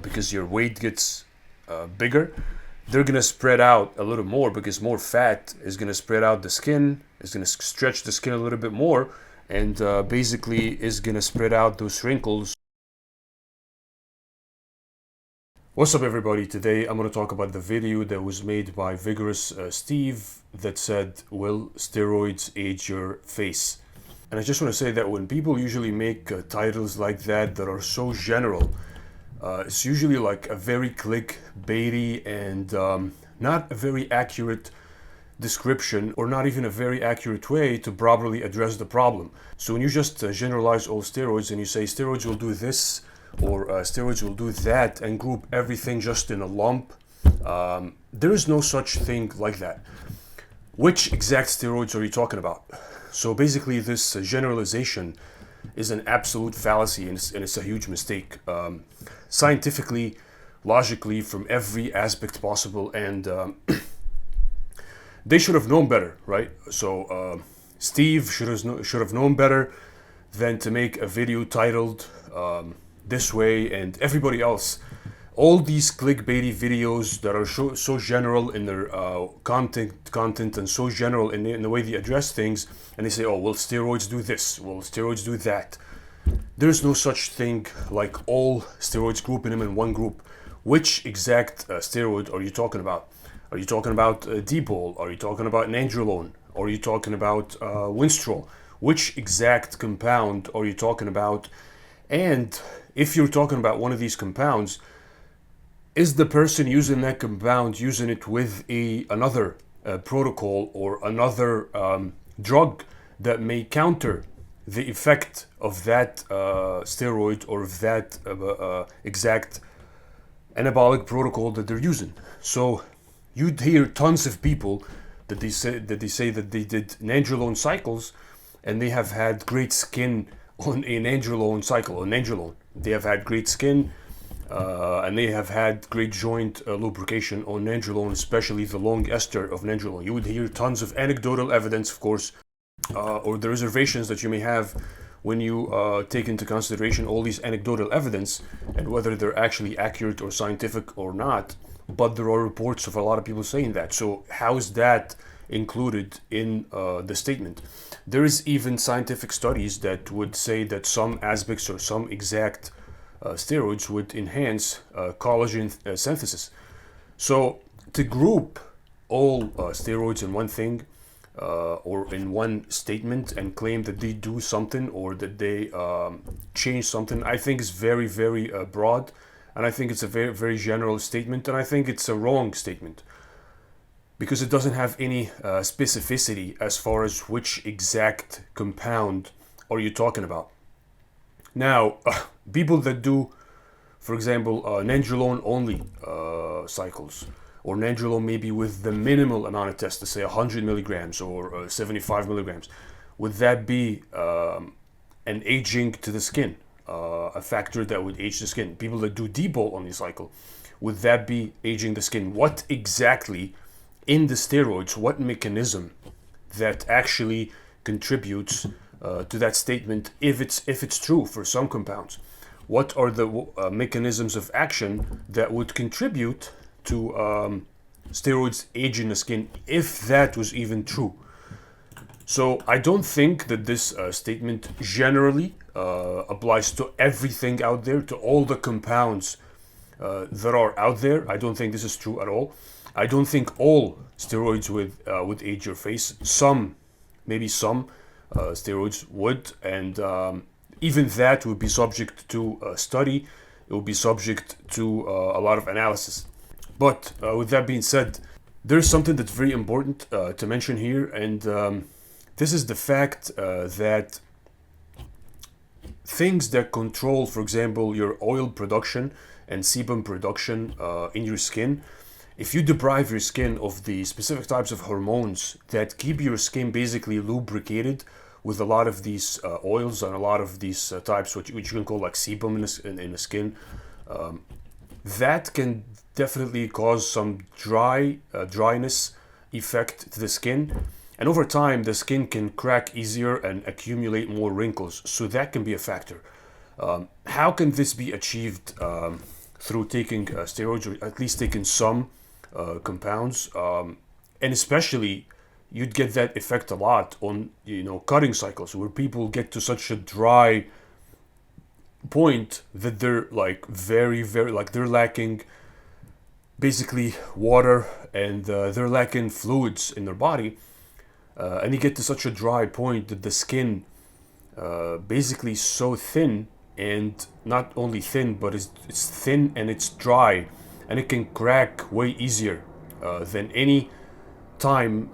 because your weight gets bigger, they're going to spread out a little more because more fat is going to spread out the skin, is going to stretch the skin a little bit more, and basically is going to spread out those wrinkles. What's up everybody? Today I'm going to talk about the video that was made by Vigorous Steve that said, will steroids age your face? And I just want to say that when people usually make titles like that are so general, it's usually like a very clickbaity and not a very accurate description, or not even a very accurate way to properly address the problem. So when you just generalize all steroids and you say steroids will do this or steroids will do that and group everything just in a lump, there is no such thing like that. Which exact steroids are you talking about? So basically this generalization is an absolute fallacy, and it's a huge mistake. Scientifically, logically, from every aspect possible, and they should have known better, right? So Steve should have known better than to make a video titled this way, and everybody else. All these clickbaity videos that are so general in their content and so general in the way they address things, and they say, oh, well, steroids do this, well, steroids do that. There's no such thing like all steroids grouping them in one group. Which exact steroid are you talking about? Are you talking about D-bol? Are you talking about nandrolone? Or are you talking about winstrol? Which exact compound are you talking about? And if you're talking about one of these compounds, is the person using that compound using it with another protocol or another drug that may counter the effect of that steroid or of that exact anabolic protocol that they're using? So you'd hear tons of people that they say that they did nandrolone cycles and they have had great skin on a nandrolone cycle, on nandrolone. They have had great skin and they have had great joint lubrication on nandrolone, especially the long ester of nandrolone. You would hear tons of anecdotal evidence, of course, or the reservations that you may have when you take into consideration all these anecdotal evidence and whether they're actually accurate or scientific or not. But there are reports of a lot of people saying that. So how is that included in the statement? There is even scientific studies that would say that some aspects or some exact steroids would enhance collagen synthesis. So to group all steroids in one thing or in one statement and claim that they do something or that they change something, I think is very, very broad, and I think it's a very, very general statement, and I think it's a wrong statement because it doesn't have any specificity as far as which exact compound are you talking about. Now, people that do, for example, nandrolone only cycles, or nandrolone maybe with the minimal amount of test, let's say 100 milligrams or 75 milligrams, would that be an aging to the skin, a factor that would age the skin? People that do D-bol only cycle, would that be aging the skin? What exactly in the steroids, what mechanism that actually contributes to that statement, if it's true for some compounds? What are the mechanisms of action that would contribute to steroids aging the skin, if that was even true? So I don't think that this statement generally applies to everything out there, to all the compounds that are out there. I don't think this is true at all. I don't think all steroids would age your face. Some, maybe some steroids would, and even that would be subject to study. It would be subject to a lot of analysis. But with that being said, there's something that's very important to mention here, and this is the fact that things that control, for example, your oil production and sebum production in your skin, if you deprive your skin of the specific types of hormones that keep your skin basically lubricated with a lot of these oils and a lot of these types, which you can call like sebum in the skin, that can definitely cause some dryness effect to the skin. And over time, the skin can crack easier and accumulate more wrinkles. So that can be a factor. How can this be achieved through taking steroids, or at least taking some compounds, and especially you'd get that effect a lot on, you know, cutting cycles, where people get to such a dry point that they're like very, very, like they're lacking basically water, and they're lacking fluids in their body, and you get to such a dry point that the skin basically so thin, and not only thin, but it's thin and it's dry, and it can crack way easier than any time,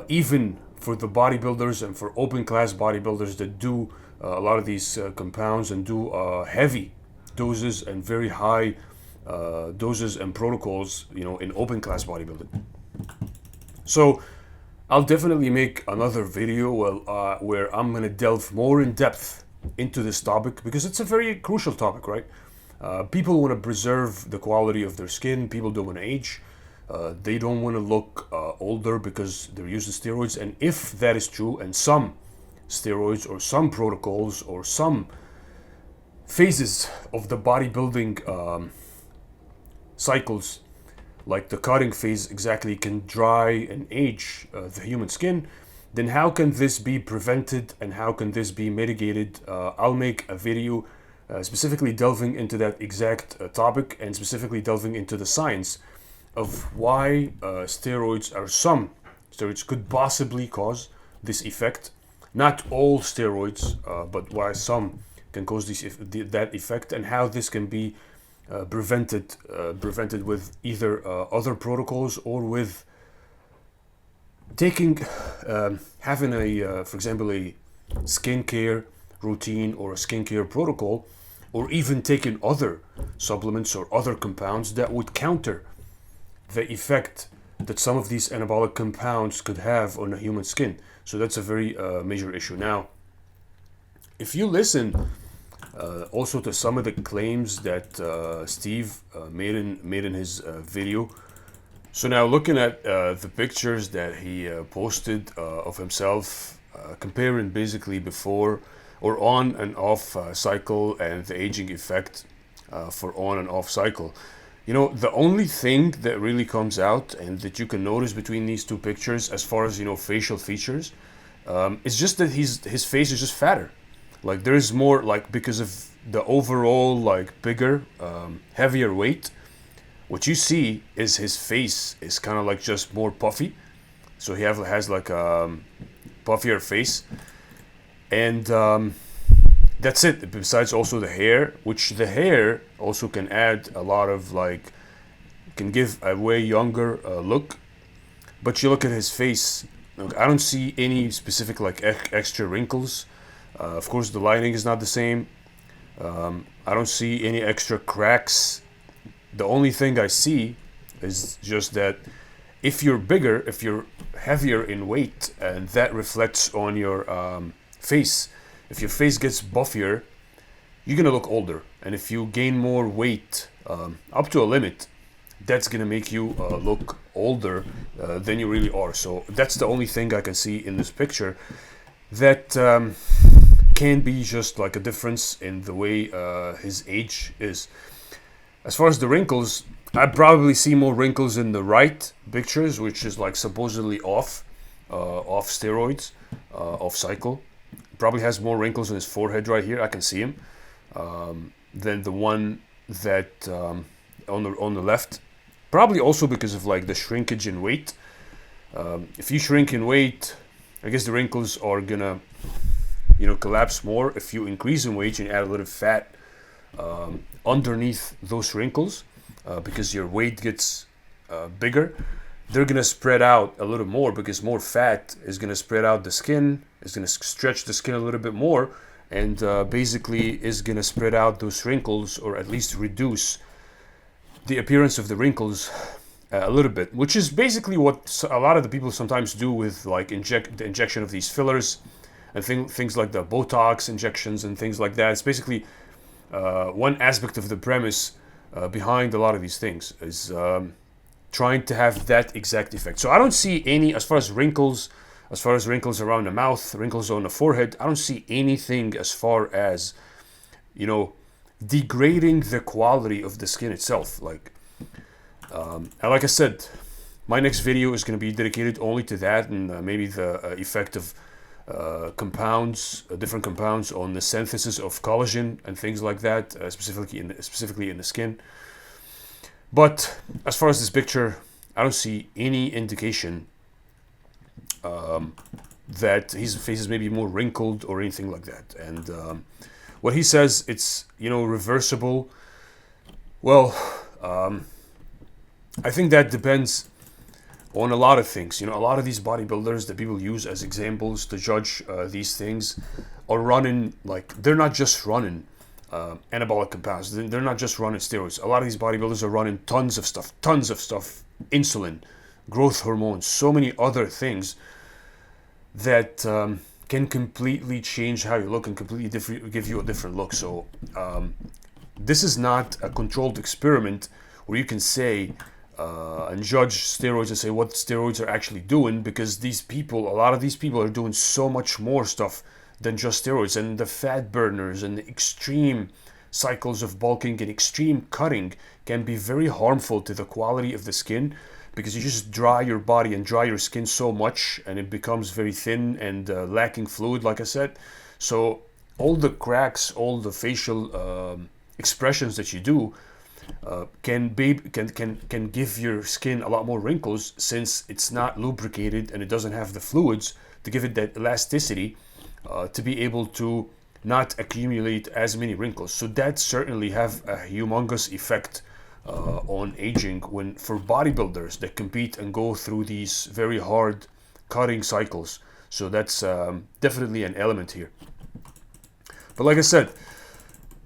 even for the bodybuilders and for open class bodybuilders that do a lot of these compounds and do heavy doses and very high doses and protocols, you know, in open class bodybuilding. So I'll definitely make another video where I'm gonna delve more in depth into this topic, because it's a very crucial topic, right? People want to preserve the quality of their skin. People don't want to age. They don't want to look older because they're using steroids. And if that is true, and some steroids or some protocols or some phases of the bodybuilding cycles, like the cutting phase exactly, can dry and age the human skin, then how can this be prevented and how can this be mitigated? I'll make a video specifically delving into that exact topic, and specifically delving into the science of why some steroids could possibly cause this effect. Not all steroids, but why some can cause that effect, and how this can be prevented with either other protocols, or with taking having a for example a skincare routine or a skincare protocol, or even taking other supplements or other compounds that would counter the effect that some of these anabolic compounds could have on the human skin. So that's a very major issue. Now, if you listen also to some of the claims that Steve made in his video. So now, looking at the pictures that he posted of himself, comparing basically before or on and off cycle, and the aging effect for on and off cycle. You know, the only thing that really comes out and that you can notice between these two pictures, as far as, you know, facial features, is just that his face is just fatter. Like, there's more, like, because of the overall, like, bigger, heavier weight, what you see is his face is kind of like just more puffy. So he has like a puffier face, and that's it. Besides also the hair, which the hair also can add a lot of, like, can give a way younger look. But you look at his face, look, I don't see any specific, like, extra wrinkles. Of course, the lighting is not the same. I don't see any extra cracks. The only thing I see is just that if you're bigger, if you're heavier in weight, and that reflects on your face. If your face gets buffier, you're gonna look older. And if you gain more weight up to a limit, that's gonna make you look older than you really are. So that's the only thing I can see in this picture that can be just like a difference in the way his age is. As far as the wrinkles, I probably see more wrinkles in the right pictures, which is like supposedly off steroids, off cycle. Probably has more wrinkles in his forehead right here. I can see him than the one that on the left. Probably also because of, like, the shrinkage in weight. If you shrink in weight, I guess the wrinkles are gonna, you know, collapse more. If you increase in weight and add a little fat underneath those wrinkles, because your weight gets bigger, they're gonna spread out a little more, because more fat is gonna spread out the skin, is gonna stretch the skin a little bit more, and basically is gonna spread out those wrinkles, or at least reduce the appearance of the wrinkles a little bit, which is basically what a lot of the people sometimes do with, like, the injection of these fillers and things like the Botox injections and things like that. It's basically one aspect of the premise behind a lot of these things is trying to have that exact effect. So I don't see any, as far as wrinkles around the mouth, wrinkles on the forehead, I don't see anything as far as, you know, degrading the quality of the skin itself. And like I said, my next video is going to be dedicated only to that, and maybe the effect of different compounds on the synthesis of collagen and things like that, specifically in the skin. But as far as this picture, I don't see any indication that his face is maybe more wrinkled or anything like that. And what he says, it's, you know, reversible. Well, I think that depends on a lot of things. You know, a lot of these bodybuilders that people use as examples to judge these things are running, like, they're not just running anabolic compounds. They're not just running steroids. A lot of these bodybuilders are running tons of stuff, insulin, growth hormones, so many other things that can completely change how you look and completely give you a different look. So this is not a controlled experiment where you can say and judge steroids and say what steroids are actually doing, because a lot of these people are doing so much more stuff than just steroids. And the fat burners and the extreme cycles of bulking and extreme cutting can be very harmful to the quality of the skin, because you just dry your body and dry your skin so much, and it becomes very thin and lacking fluid, like I said. So all the cracks, all the facial expressions that you do can give your skin a lot more wrinkles, since it's not lubricated and it doesn't have the fluids to give it that elasticity to be able to not accumulate as many wrinkles. So that certainly have a humongous effect on aging for bodybuilders that compete and go through these very hard cutting cycles. So that's definitely an element here. But like I said,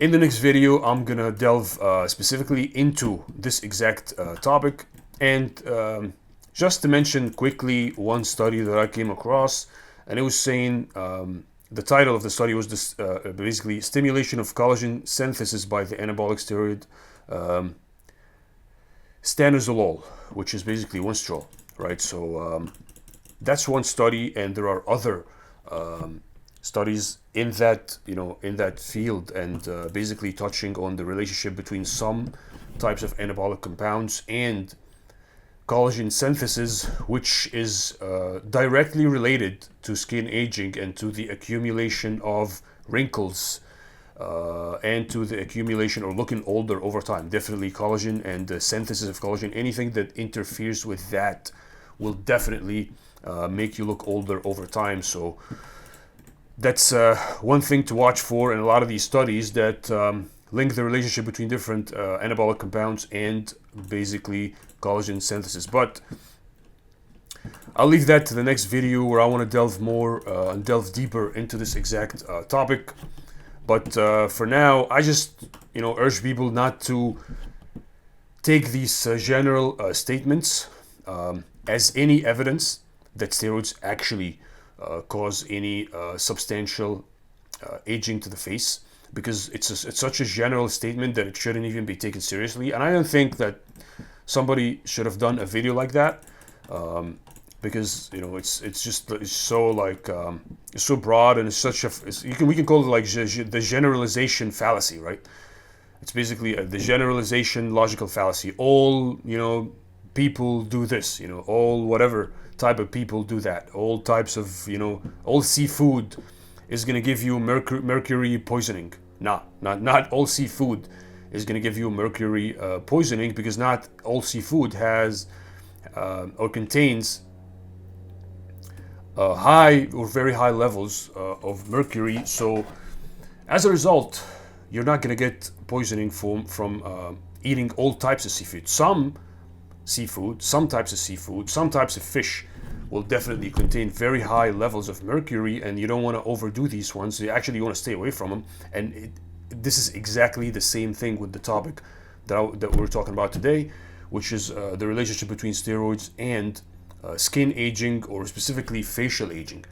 in the next video, I'm gonna delve specifically into this exact topic. And just to mention quickly one study that I came across, and it was saying, the title of the study was this, basically stimulation of collagen synthesis by the anabolic steroid stanozolol, which is basically winstrol, right? So that's one study, and there are other studies in that, in that field, and basically touching on the relationship between some types of anabolic compounds and collagen synthesis, which is directly related to skin aging and to the accumulation of wrinkles and to the accumulation or looking older over time. Definitely collagen and the synthesis of collagen, anything that interferes with that will definitely make you look older over time. So that's one thing to watch for in a lot of these studies that link the relationship between different anabolic compounds and basically collagen synthesis. But I'll leave that to the next video, where I want to delve more and delve deeper into this exact topic. But for now, I just urge people not to take these general statements as any evidence that steroids actually cause any substantial aging to the face, because it's such a general statement that it shouldn't even be taken seriously. And I don't think that somebody should have done a video like that, because it's so like it's so broad, and it's such a we can call it like the generalization fallacy, right? It's basically the generalization logical fallacy. All people do this, all whatever type of people do that. All types of all seafood is going to give you mercury poisoning. Not all seafood is going to give you mercury poisoning, because not all seafood has or contains high or very high levels of mercury. So as a result, you're not going to get poisoning from eating all types of seafood. Some types of seafood, some types of fish will definitely contain very high levels of mercury, and you don't want to overdo these ones. You actually want to stay away from them. And this is exactly the same thing with the topic that we're talking about today, which is the relationship between steroids and skin aging, or specifically facial aging.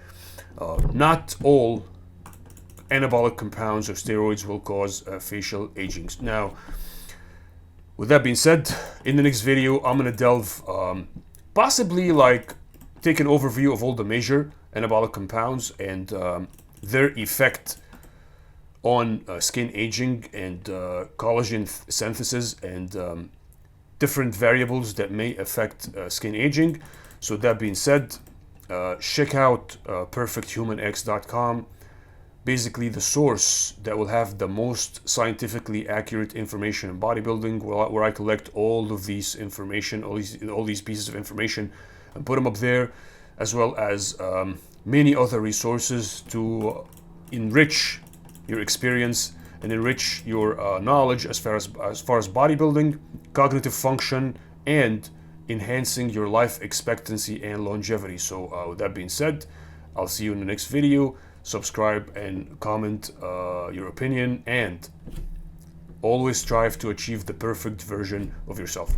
Not all anabolic compounds or steroids will cause facial aging. Now, with that being said, in the next video, I'm going to delve, possibly like take an overview of all the major anabolic compounds and their effect on skin aging and collagen synthesis and different variables that may affect skin aging. So that being said, check out perfecthumanx.com, basically the source that will have the most scientifically accurate information in bodybuilding, where I collect all of these information, all these pieces of information, and put them up there, as well as many other resources to enrich your experience and enrich your knowledge as far as bodybuilding, cognitive function, and enhancing your life expectancy and longevity. So with that being said, I'll see you in the next video. Subscribe and comment your opinion, and always strive to achieve the perfect version of yourself.